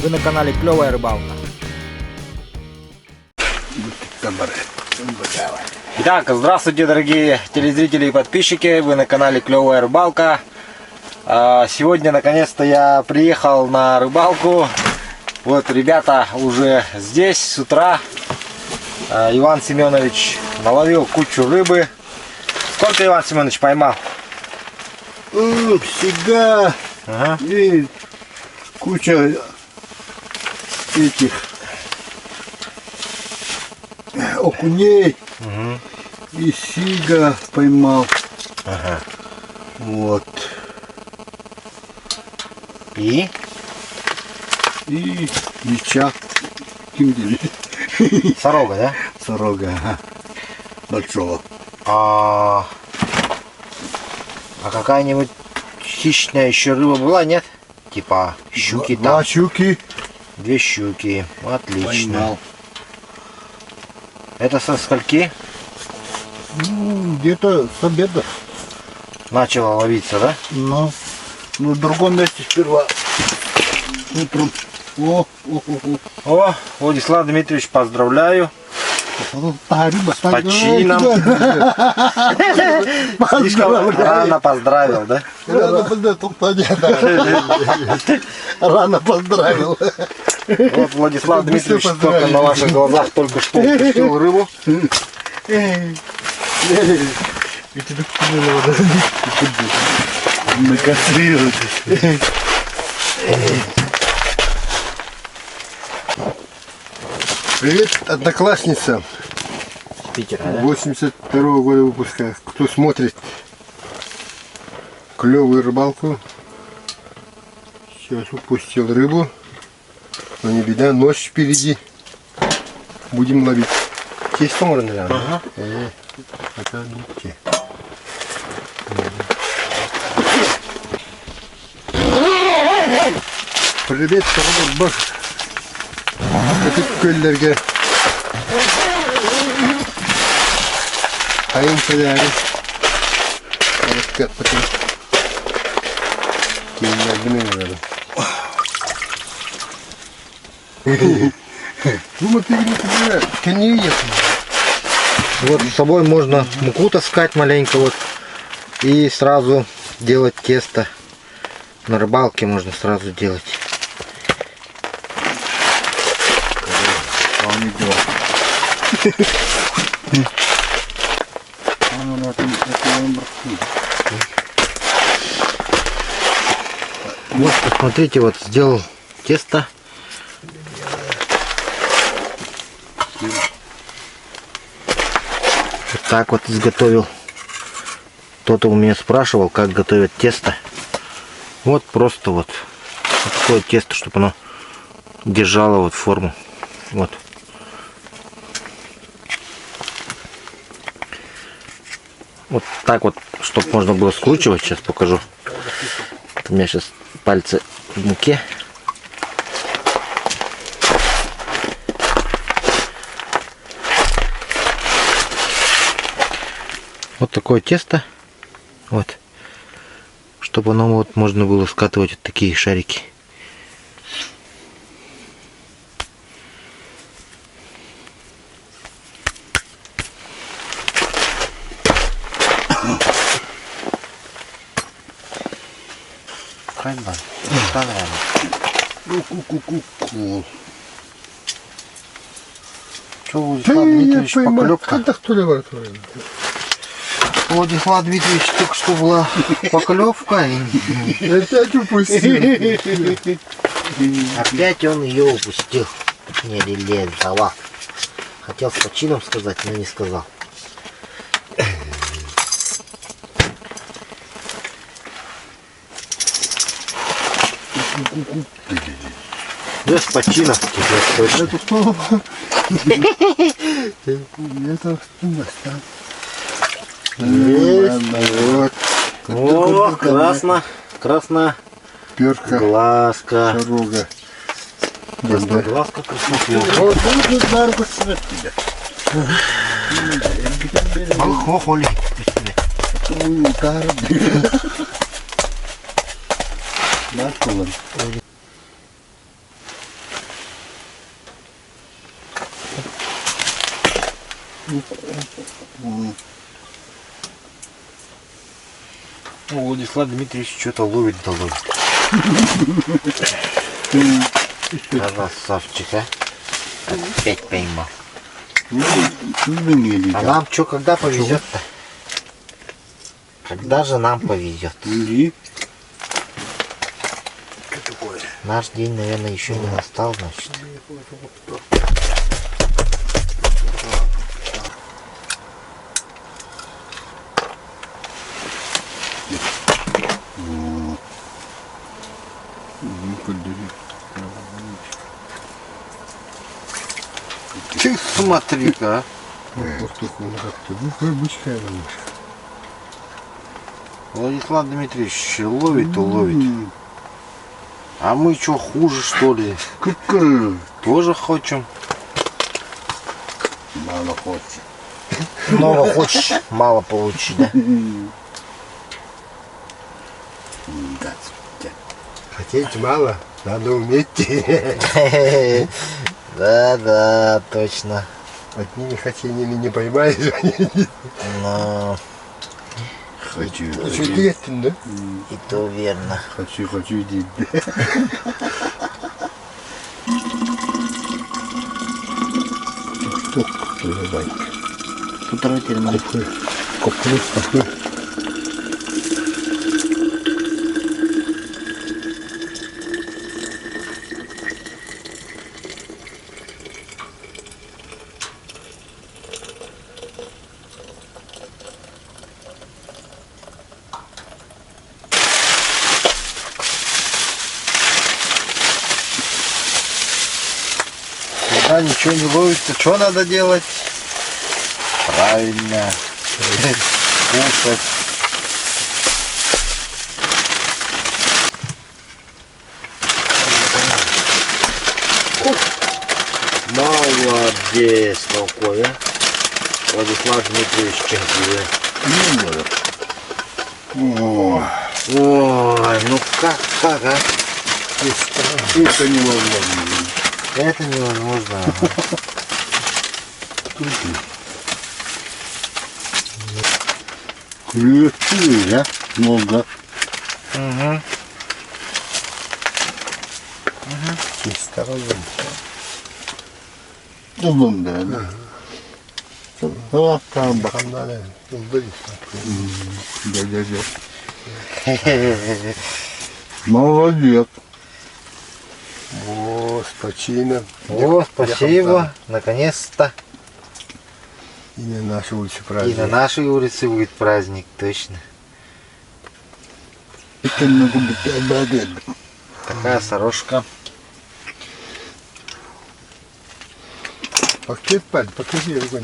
Вы на канале Клевая Рыбалка. Итак, здравствуйте, дорогие телезрители и подписчики. Вы на канале Клевая Рыбалка. Сегодня наконец-то я приехал на рыбалку. Вот ребята уже здесь с утра. Иван Семенович наловил кучу рыбы. Сколько Иван Семенович поймал? Всегда. Ага. И куча этих окуней. Угу. И сига поймал. Ага. Вот. И яча. сорога, да? Сорога, ага. Большого. А какая-нибудь хищная еще рыба была, нет? Типа щуки там. Два щуки. Две щуки. Отлично. Поймал. Это со скольки Где-то с обеда. начало ловиться, да? Но в другом месте сперва. Утром. О, Владислав Дмитриевич, поздравляю. Рыба. С почином. Слишком рано поздравил, да? Рано поздравил. Вот Владислав Дмитриевич только на ваших глазах только что упустил рыбу. Привет, одноклассница. Питера, да? 82-го года выпуска. Кто смотрит Клевую Рыбалку. Сейчас упустил рыбу. Но не беда, ночь впереди. Будем ловить. Тесто можно, наверное. Ага. Это не те. Привет, Сарбаш. Köpük göllerge kayınpederi balık bakın keyifler ne böyle Вот с собой можно муку таскать маленько вот и сразу делать тесто. На рыбалке можно сразу делать. Вот посмотрите, вот сделал тесто. Вот так вот изготовил. Кто-то у меня спрашивал, как готовят тесто. Вот просто вот такое тесто, чтобы оно держало вот форму. Вот. Вот так вот, чтобы можно было скручивать. Сейчас покажу. У меня сейчас пальцы в муке. Вот такое тесто. Вот. Чтобы оно вот можно было скатывать вот такие шарики. Что, Владислав Дмитриевич, поклевка? Владислав Дмитриевич, только что была поклевка. Опять упустил. Опять он ее упустил. Не реализовал. Хотел с почином сказать, но не сказал. Да с почином теперь точно. Вот. О, красная Перка. глазка. Сорога. Красноглазка, красноклёвка. Алхохоли. Ну, Владислав Дмитриевич что-то ловит да ловит. Красавчик, а? Опять поймал. А нам что, когда повезет-то? Когда же нам повезет? Наш день, наверное, еще не настал, значит. Ты смотри-ка, Владислав Дмитриевич ловит и ловит. А мы что, хуже что ли? Тоже хотим. Мало хочется. Много хочешь, мало получить, да? Хотеть мало, надо уметь. Да, точно. Одними хотениями не поймаешь. Но Хочу детям, да? и то верно. Хочу детям. Что тут? Тут ротельный. Коплюс такой. Когда ничего не ловится, что надо делать? Правильно. Кушать. Молодец какой, а? Владислав Дмитриевич чемпион. Ой, ну как, а? Это невозможно. Это невозможно. Красивый, да? Много. Угу. Осторожно. Ну, да. Ну, там бахандали. Да. Молодец. О, спасибо. О, спасибо. Наконец-то. И на нашей улице И праздник. на нашей улице будет праздник, точно. Такая сорожка. Пакет, паль, покажи его.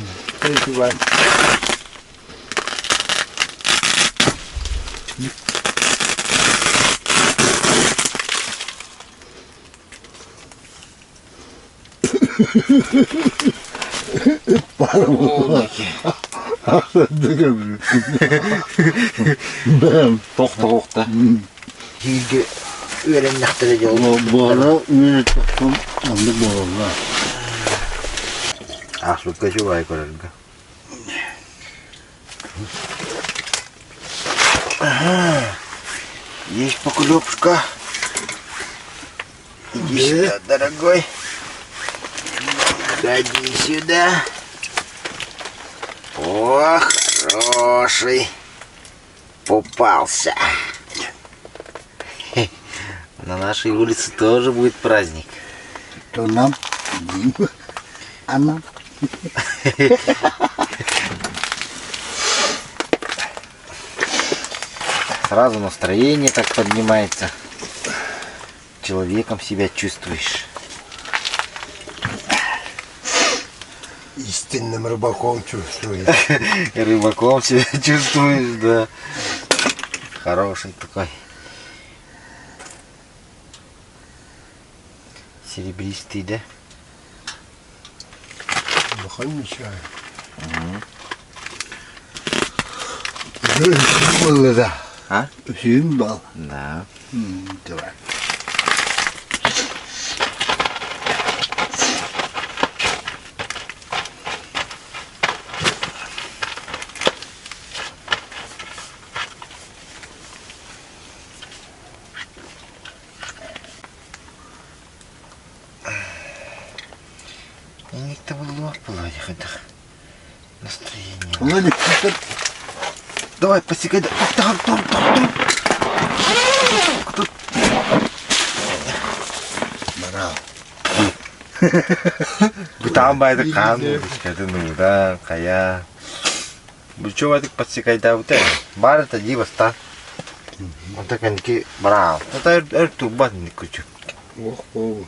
Тоқта. Үйге өремнақтыры жол. Бара үйрет тоқтым. Анды болуға. Ақшылыққа жолай көрерге. Есть поклепушка. Иди сюда, дорогой. Ходи сюда. О, хороший. Попался. На нашей улице тоже будет праздник. То нам, а нам. Сразу настроение так поднимается. Человеком себя чувствуешь. Истинным рыбаком чувствуешь. Рыбаком себя чувствуешь, да. Хороший такой. Серебристый, да? Махань мечаю. Было, да. А? Фильм был. Да. Давай. Ник-то было хотя настроение. Владик, Давай, посекай. Там. Tambah itu kamu, itu nuda kayak. Coba tu посекай dah betul. Baru tadi basta. Untuk kan ki berapa? Tapi tu ban ni kucu. Oh.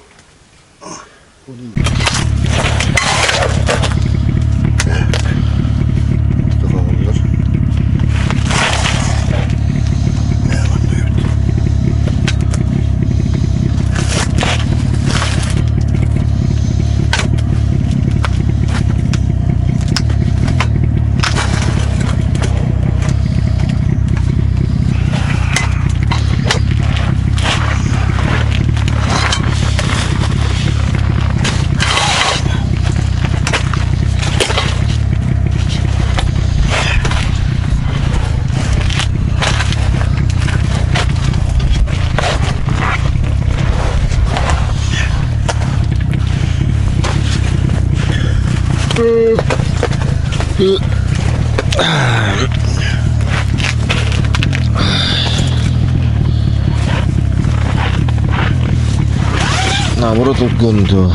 Наоборот, тут гонду.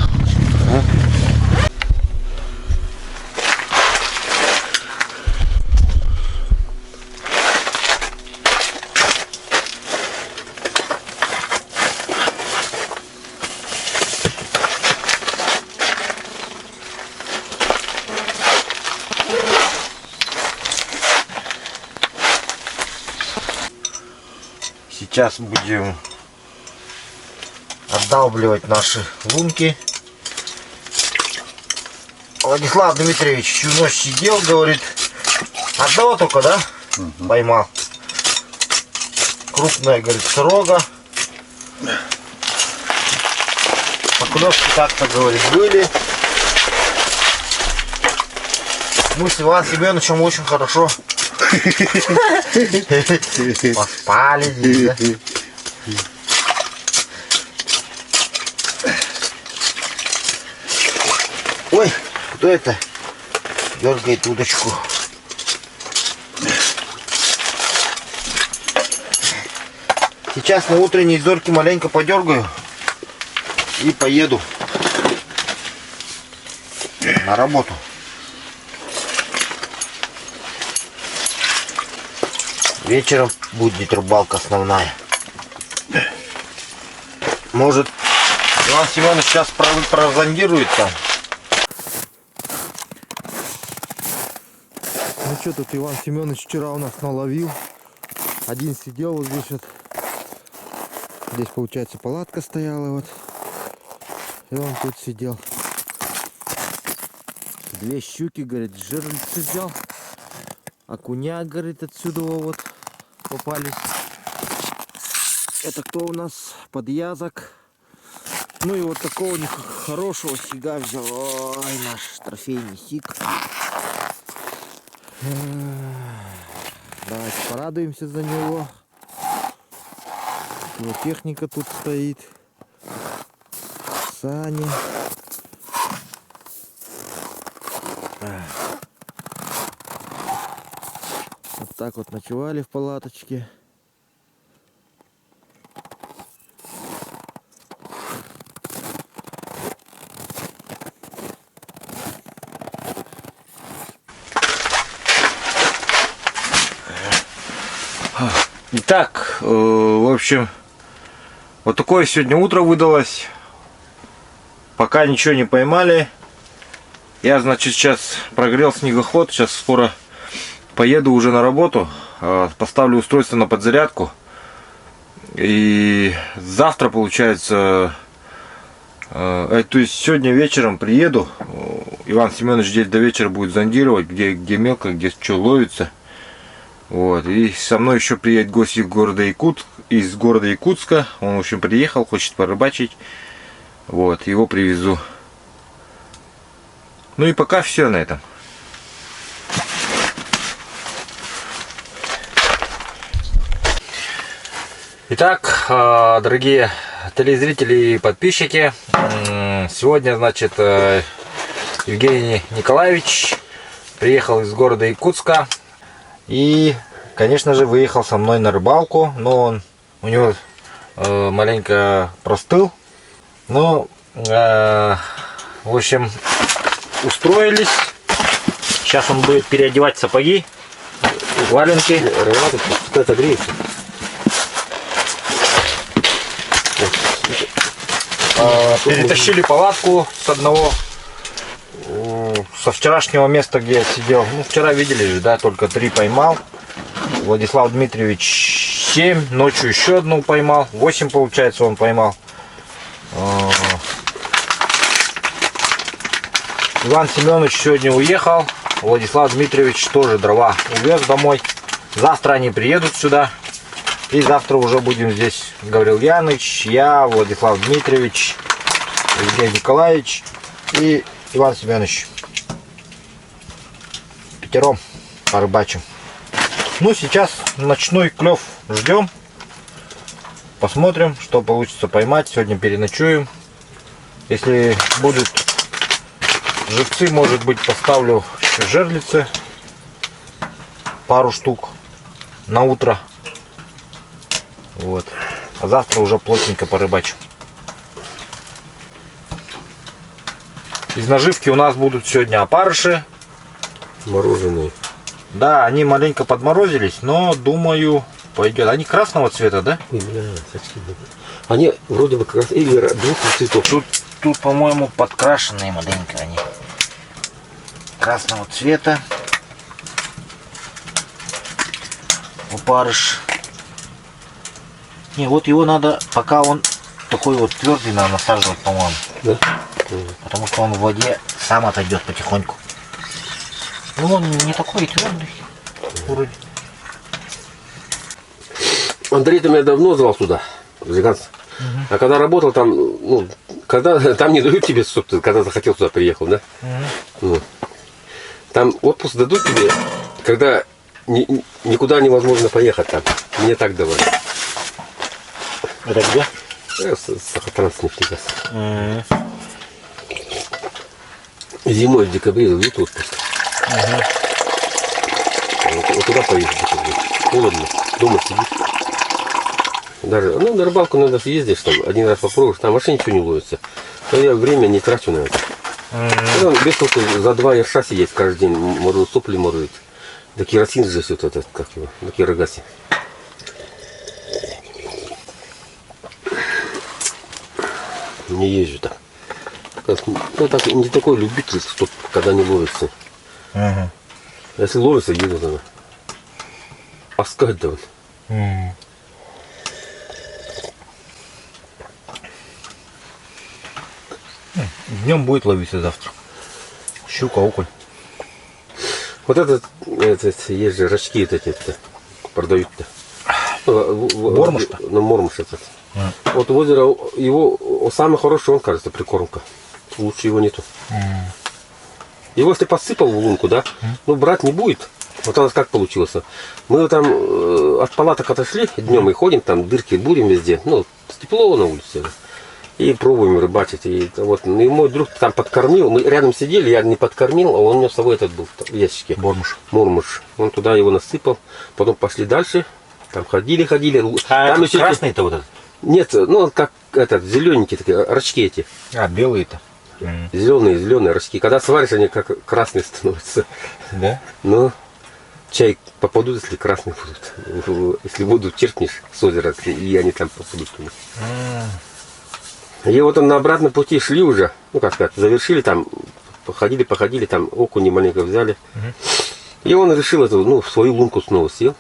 Сейчас будем отдалбливать наши лунки. Владислав Дмитриевич всю ночь сидел, говорит, одного только, да, поймал. Крупная, говорит, срога. Поклевки так-то, говорит, были. Мы с Иваном Семеновичем очень хорошо поспали здесь, да? Ой, кто это дергает удочку? Сейчас на утренней зорке маленько подергаю и поеду на работу. Вечером будет рыбалка основная. Может, Иван Семенович сейчас прозондирует там. Ну что тут Иван Семенович вчера у нас наловил. Один сидел вот здесь вот. Здесь, получается, палатка стояла вот. И он тут сидел. 2 щуки, говорит, жерлицы взял. Окуня, говорит, отсюда вот попались. Это кто у нас? Подъязок. Ну и вот такого хорошего сига взял. Ой, наш трофейный сиг. Давайте порадуемся за него. Его техника тут стоит. Сани. Вот так вот ночевали в палаточке. Итак, в общем, вот такое сегодня утро выдалось. Пока ничего не поймали. Я, значит, сейчас прогрел снегоход. Сейчас скоро поеду уже на работу. Поставлю устройство на подзарядку. И завтра, получается, то есть сегодня вечером приеду. Иван Семенович здесь до вечера будет зондировать, где мелко, где что ловится. Вот. И со мной еще приедет гость из города Якутска. Он, в общем, приехал, хочет порыбачить. Вот, его привезу. Ну и пока все на этом. Итак, дорогие телезрители и подписчики, сегодня, значит, Евгений Николаевич. Приехал из города Якутска. И, конечно же, выехал со мной на рыбалку. Но у него маленько простыл. Но, в общем, устроились. Сейчас он будет переодевать сапоги, валенки. Это греется. Перетащили палатку с одного, со вчерашнего места, где я сидел. Ну, вчера видели же, да, только 3 поймал. Владислав Дмитриевич 7, ночью еще одну поймал. 8, получается, он поймал. Иван Семенович сегодня уехал. Владислав Дмитриевич тоже дрова увез домой. Завтра они приедут сюда. И завтра уже будем здесь Гаврил Яныч, я, Владислав Дмитриевич, Евгений Николаевич и Иван Семенович. 5 порыбачим. Ну, сейчас ночной клев ждем. Посмотрим, что получится поймать. Сегодня переночуем. Если будут живцы, может быть, поставлю жерлицы. Пару штук на утро. Вот. А завтра уже плотненько порыбачим. Из наживки у нас будут сегодня опарыши. Мороженые. Да, они маленько подморозились, но думаю, пойдет. Они красного цвета, да? Ой, бля, совсем. Они вроде бы как раз или двух цветов. Тут, по-моему, подкрашенные маленько они. Красного цвета. Опарыш. Не, вот его надо, пока он такой вот твердый, надо насаживать, по-моему. Да? Потому что он в воде сам отойдет потихоньку. Ну, он не такой твердый. Вроде. Андрей-то меня давно звал сюда, в Зиганс. А когда работал там, ну, когда там не дают тебе, чтобы ты когда захотел сюда приехал, да? Ну. Там отпуск дадут тебе, когда никуда невозможно поехать там. Мне так давали. Это где? Сахатранснефтегаз. Зимой в декабре дадут отпуск. Вот туда поедешь, холодно, дома сидишь. Даже, ну, на рыбалку надо съездишь, там, один раз попробуешь, там вообще ничего не ловится. Но я время не трачу на это. Без толку за 2 ерша сидеть каждый день, морозит, сопли морозит. Да керосин же вот этот, как его, на керогасе. Не езжу так. Ну, так не такой любитель, что когда не ловится. Если ловится, еду надо. Паскать да вот. Днем будет ловиться завтра. Щука, окунь. Вот этот есть же рачки вот эти продают-то. Мормыш-то? Ну, мормыш этот. Вот у озера его самый хороший, он кажется, прикормка. Лучше его нету. Его если посыпал в лунку, да, ну брать не будет. Вот у нас как получилось. Мы там от палаток отошли днем и ходим, там дырки бурим везде. Ну, тепло на улице. И пробуем рыбачить. И вот и мой друг там подкормил. Мы рядом сидели, я не подкормил, а он у него с собой этот был в ящике. Мормыш. Он туда его насыпал. Потом пошли дальше. Там ходили. А там еще красный-то вот этот? Нет, ну как этот, зелененькие такие, рачки эти. А, белые-то. Зеленые рачки. Когда сваришь, они как красные становятся. Да? Но чай попадут, если красные будут. Если воду черпнешь с озера, и они там попадут. И вот он на обратном пути шли уже, ну как сказать, завершили там, походили, там окуни маленько взяли. И он решил эту, ну, в свою лунку снова сел.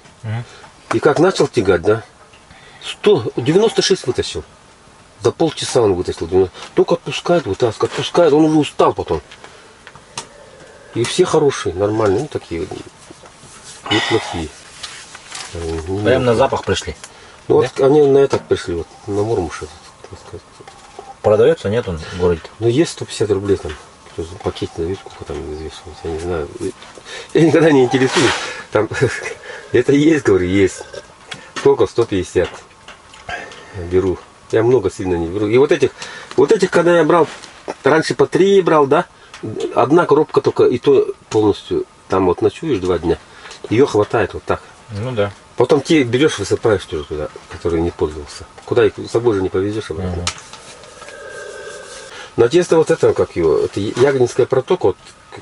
И как начал тягать, да, 96 вытащил. За полчаса он вытащил. Только отпускает, вытаскивает, отпускает, он уже устал потом. И все хорошие, нормальные, ну такие, неплохие. Прям на запах пришли. Ну да? вот они на этот пришли, вот, на Мурмуша. Продается, нет он в городе? Ну есть 150 рублей там. Пакет на сколько там извешивать, я не знаю. Я никогда не интересуюсь. Там это есть, говорю, есть. Сколько? 150. Беру. Я много сильно не беру. И вот этих, когда я брал, раньше по 3 брал, да? одна коробка только, и то полностью, там вот ночуешь 2 дня, ее хватает вот так. Ну да. Потом те берешь, высыпаешь тоже туда, который не пользовался. Куда их с собой же не повезешь обратно. На тесто вот это, как его, это Ягодинская протока, вот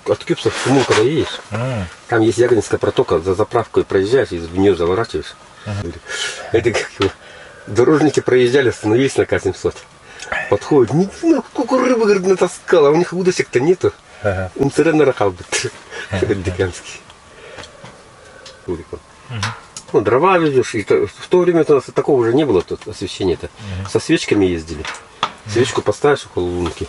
от Кюпса в Суму, когда едешь, там есть Ягодинская протока, за заправкой проезжаешь и в нее заворачиваешь. Это как его, дорожники проезжали, остановились на К-700. Подходит, ну сколько рыбы, говорит, натаскал, а у них удочек-то нету. Он сырен нарахал бы, диканский. Ну, дрова везешь, и в то время у нас такого уже не было, тут освещения-то. Со свечками ездили. Свечку поставишь около лунки.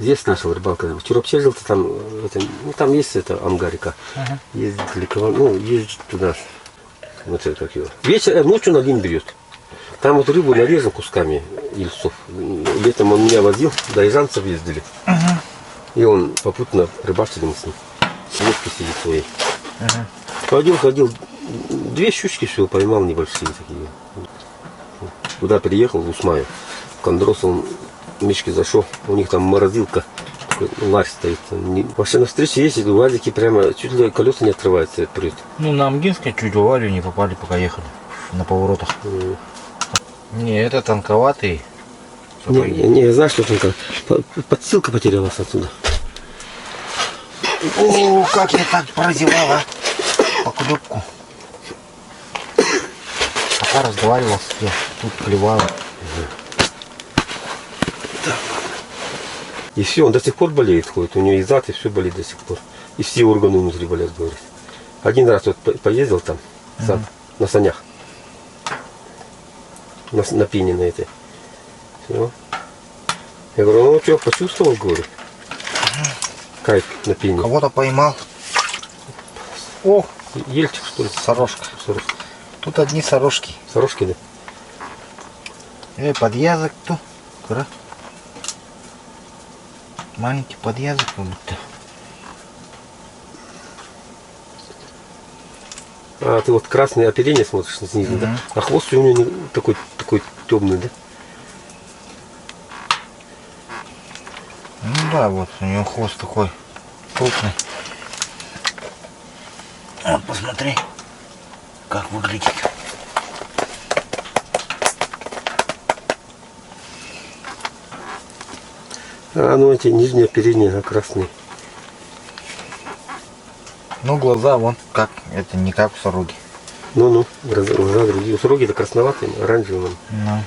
Здесь наша рыбалка. Вчера обчезил-то там, ну там есть это Амгарика. Ездили, ну, ездить туда. Вот это как его. Вечером, ночью на день берет. Там вот рыбу нарезал кусками ильцов. Летом он меня возил, до Ижанцев ездили. И он попутно рыбачили мы с ним. Лодки сидит своей. Ходил, 2 щучки всего поймал, небольшие такие. Куда приехал, в Усмаю. В Кондрос он в Мишке зашел, у них там морозилка, такой ларь стоит. Вообще на встрече ездить, УАЗики прямо чуть ли колеса не открываются, прет. Ну на Амгинской чуть в аварию не попали, пока ехали на поворотах. Не, это танковатый. Не, знаешь, что только подстилка потерялась отсюда. О, как я так прозевала поклепку. Пока разговаривал с ним, тут клевало. И все, он до сих пор болеет, ходит. У него и зад, и все болит до сих пор. И все органы внутри болят, говорит. Один раз вот поездил там, сад, на санях. На пине на этой. Все. Я говорю, ну что, почувствовал, говорю. Кайф на пине. Кого-то поймал. О, Ельчик, что ли? сорожка. Сорожка. Тут одни сорожки. Сорожки, да? Подъязок то. Кра. Маленький подъязок как будто. А ты вот красное оперение смотришь снизу, да? А хвост у него такой темный, да? Ну да, вот у него хвост такой крупный. Вот посмотри, как выглядит. А ну эти нижние оперения красные. Ну глаза вон как, это не как в сороге. Ну, глаза другие. У сороги-то красноватые, оранжевые. Ну.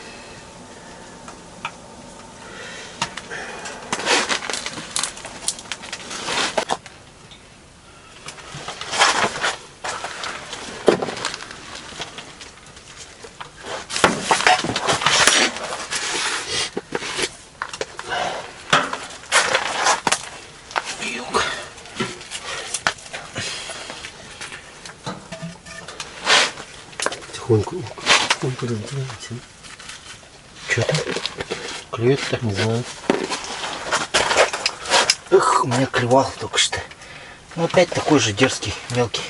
Тихонько. Он раздевается. Что там? Клюет-то? Не знаю. Эх, у меня клевал только что. Ну опять такой же дерзкий, мелкий.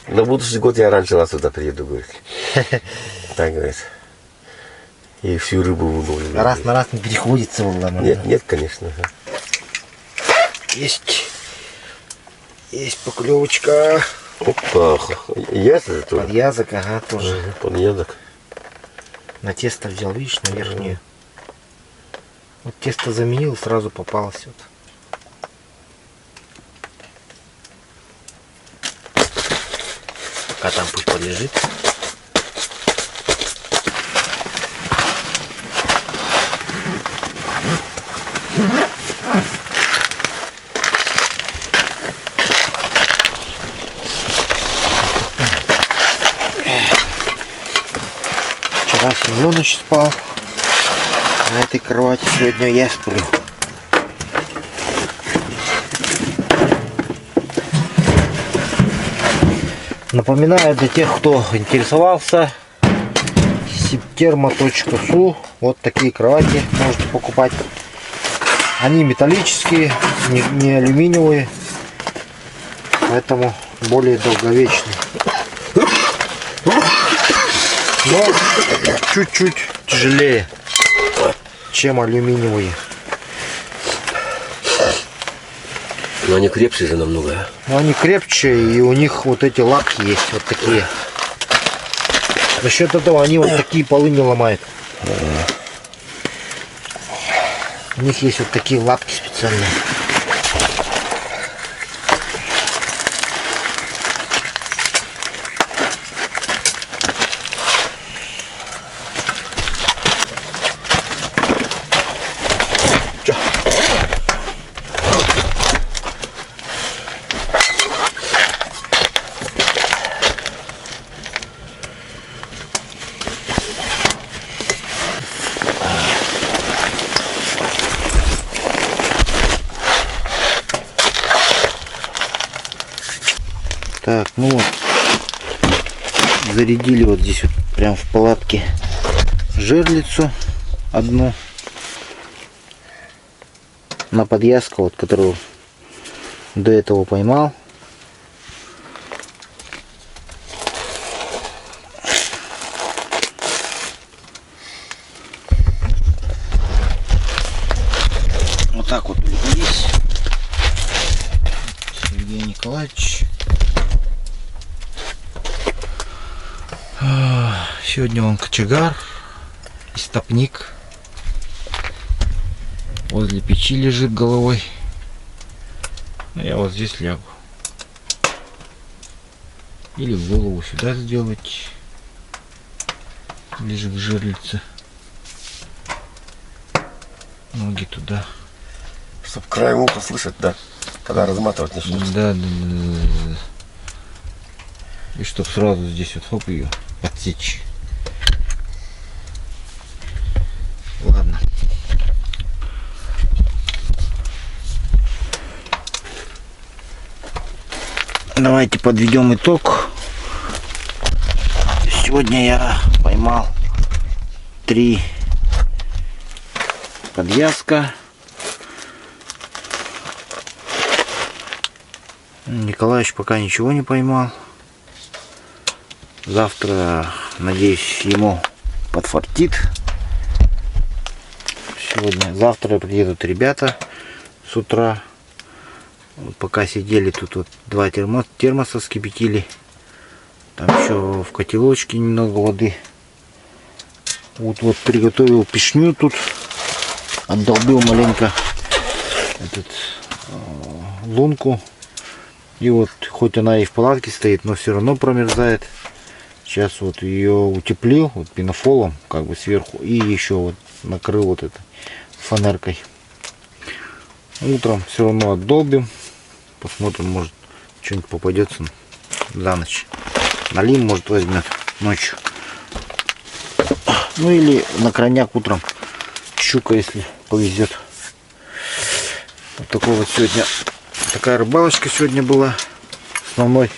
На будущий год я раньше вас сюда приеду, говорит. Так говорит. И всю рыбу выловлю. Раз на раз не переходится, Владимир. Нет, нет, конечно. Есть. Есть поклевочка. Опа. Ясно тоже? Подъязок, ага, тоже. Подъязок. На тесто взял, видишь, на верхнюю. Вот тесто заменил, сразу попалось вот. Пока там пусть подлежит. Вчера Семенович спал. На этой кровати сегодня я сплю. Напоминаю для тех, кто интересовался, siptermo.su. Вот такие кровати можете покупать. Они металлические, не алюминиевые, поэтому более долговечные. Но чуть-чуть тяжелее, чем алюминиевые. Но они крепче же намного, а? Но они крепче, и у них вот эти лапки есть, вот такие. За счет этого они вот такие полы не ломают. У них есть вот такие лапки специальные. Так, ну вот, зарядили вот здесь вот прям в палатке жерлицу одну на подвязку, вот, которую до этого поймал. Вот так вот улеглись. Сергей Николаевич. Сегодня он кочегар, истопник. Возле печи лежит головой. А я вот здесь лягу. Или голову сюда сделать. Ближе к жерлице. Ноги туда. Чтоб краем уха слышать, да? Когда разматывать начнешь. Да. И чтоб сразу здесь вот хоп ее подсечь. Ладно. Давайте подведем итог. Сегодня я поймал 3 подвязка. Николаевич пока ничего не поймал. Завтра, надеюсь, ему подфартит. Завтра приедут ребята с утра. Вот пока сидели тут, вот 2 термоса вскипятили. Там еще в котелочке немного воды. Вот приготовил пешню тут. Отдолбил маленько лунку. И вот хоть она и в палатке стоит, но все равно промерзает. Сейчас вот ее утеплил вот пенофолом как бы сверху. И еще вот накрыл вот этой фанеркой. Утром все равно отдолбим. Посмотрим, может что-нибудь попадется за ночь. Налим, может, возьмет ночью. Ну или на крайняк утром. Щука, если повезет. Вот такой вот сегодня. Такая рыбалочка сегодня была. Основной,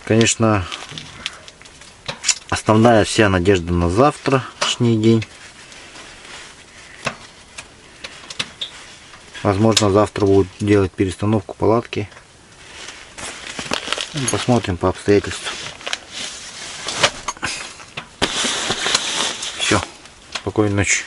конечно, основная вся надежда на завтрашний день. Возможно, завтра будут делать перестановку палатки. Посмотрим по обстоятельствам. Все. Спокойной ночи.